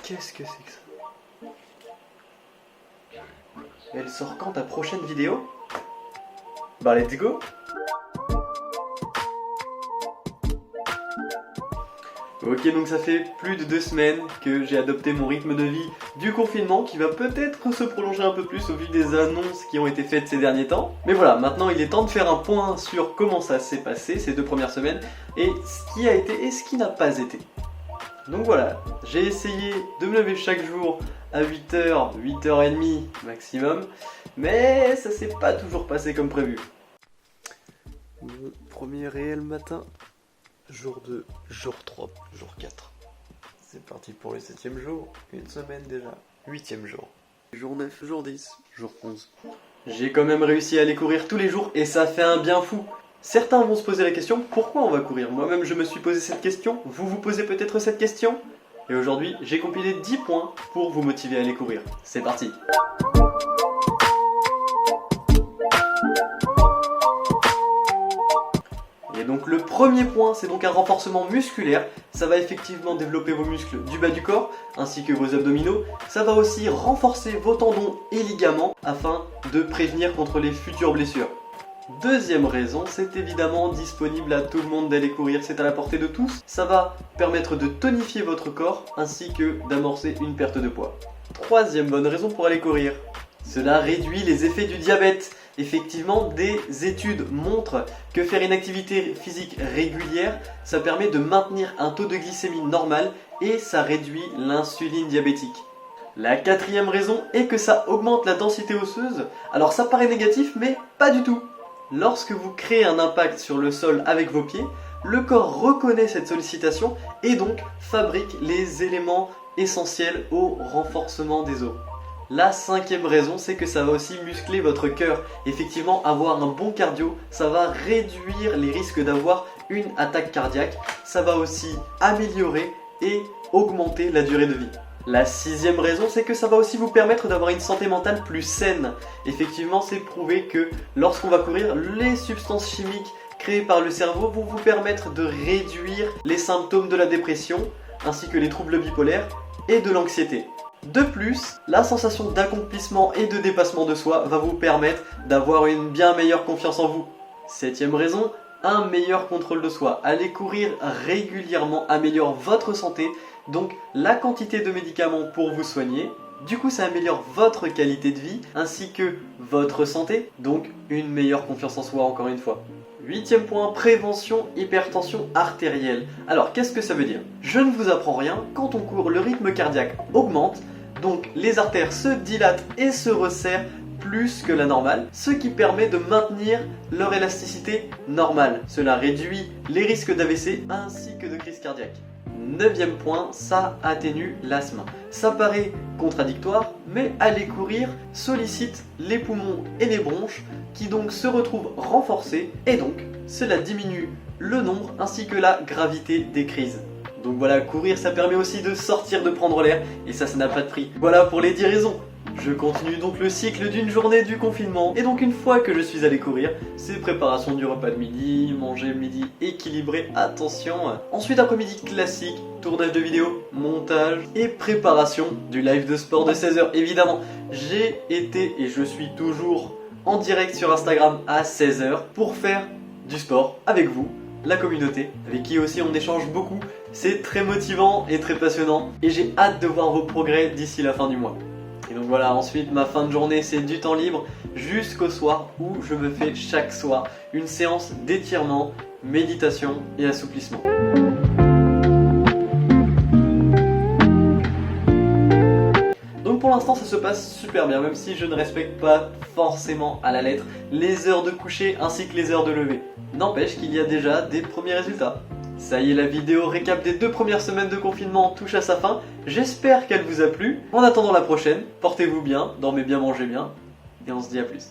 Qu'est-ce que c'est que ça? Elle sort quand ta prochaine vidéo? Bah let's go. Ok, donc ça fait plus de 2 semaines que j'ai adopté mon rythme de vie du confinement qui va peut-être se prolonger un peu plus au vu des annonces qui ont été faites ces derniers temps. Mais voilà, maintenant il est temps de faire un point sur comment ça s'est passé ces 2 premières semaines et ce qui a été et ce qui n'a pas été. Donc voilà, j'ai essayé de me lever chaque jour à 8h, 8h30 maximum, mais ça s'est pas toujours passé comme prévu. Mon premier réel matin. Jour 2, jour 3, jour 4. C'est parti pour le 7ème jour, une semaine déjà, 8ème jour. Jour 9, jour 10, jour 11. J'ai quand même réussi à aller courir tous les jours et ça fait un bien fou. Certains vont se poser la question, pourquoi on va courir? Moi-même je me suis posé cette question, vous vous posez peut-être cette question? Et aujourd'hui j'ai compilé 10 points pour vous motiver à aller courir. C'est parti! Et donc le premier point, c'est donc un renforcement musculaire. Ça va effectivement développer vos muscles du bas du corps, ainsi que vos abdominaux. Ça va aussi renforcer vos tendons et ligaments, afin de prévenir contre les futures blessures. Deuxième raison, c'est évidemment disponible à tout le monde d'aller courir, c'est à la portée de tous. Ça va permettre de tonifier votre corps, ainsi que d'amorcer une perte de poids. Troisième bonne raison pour aller courir. Cela réduit les effets du diabète. Effectivement, des études montrent que faire une activité physique régulière, ça permet de maintenir un taux de glycémie normal et ça réduit l'insuline diabétique. La quatrième raison est que ça augmente la densité osseuse. Alors ça paraît négatif, mais pas du tout. Lorsque vous créez un impact sur le sol avec vos pieds, le corps reconnaît cette sollicitation et donc fabrique les éléments essentiels au renforcement des os. La cinquième raison, c'est que ça va aussi muscler votre cœur. Effectivement, avoir un bon cardio, ça va réduire les risques d'avoir une attaque cardiaque. Ça va aussi améliorer et augmenter la durée de vie. La sixième raison, c'est que ça va aussi vous permettre d'avoir une santé mentale plus saine. Effectivement, c'est prouvé que lorsqu'on va courir, les substances chimiques créées par le cerveau vont vous permettre de réduire les symptômes de la dépression, ainsi que les troubles bipolaires et de l'anxiété. De plus, la sensation d'accomplissement et de dépassement de soi va vous permettre d'avoir une bien meilleure confiance en vous. Septième raison, un meilleur contrôle de soi. Aller courir régulièrement améliore votre santé, donc la quantité de médicaments pour vous soigner. Du coup, ça améliore votre qualité de vie ainsi que votre santé, donc une meilleure confiance en soi encore une fois. Huitième point, prévention hypertension artérielle. Alors, qu'est-ce que ça veut dire? Je ne vous apprends rien, quand on court, le rythme cardiaque augmente, donc les artères se dilatent et se resserrent plus que la normale, ce qui permet de maintenir leur élasticité normale. Cela réduit les risques d'AVC ainsi que de crise cardiaque. Neuvième point, ça atténue l'asthme. Ça paraît contradictoire, mais aller courir sollicite les poumons et les bronches qui donc se retrouvent renforcés et donc cela diminue le nombre ainsi que la gravité des crises. Donc voilà, courir ça permet aussi de sortir, de prendre l'air et ça n'a pas de prix. Voilà pour les 10 raisons. Je continue donc le cycle d'une journée du confinement et donc une fois que je suis allé courir, c'est préparation du repas de midi, manger le midi équilibré, attention. Ensuite après-midi classique, tournage de vidéo, montage et préparation du live de sport de 16h. Évidemment, j'ai été et je suis toujours en direct sur Instagram à 16h pour faire du sport avec vous, la communauté, avec qui aussi on échange beaucoup. C'est très motivant et très passionnant et j'ai hâte de voir vos progrès d'ici la fin du mois. Et donc voilà, ensuite ma fin de journée c'est du temps libre jusqu'au soir où je me fais chaque soir une séance d'étirement, méditation et assouplissement. Donc pour l'instant ça se passe super bien, même si je ne respecte pas forcément à la lettre les heures de coucher ainsi que les heures de lever. N'empêche qu'il y a déjà des premiers résultats. Ça y est, la vidéo récap des 2 premières semaines de confinement touche à sa fin. J'espère qu'elle vous a plu. En attendant la prochaine, portez-vous bien, dormez bien, mangez bien, et on se dit à plus.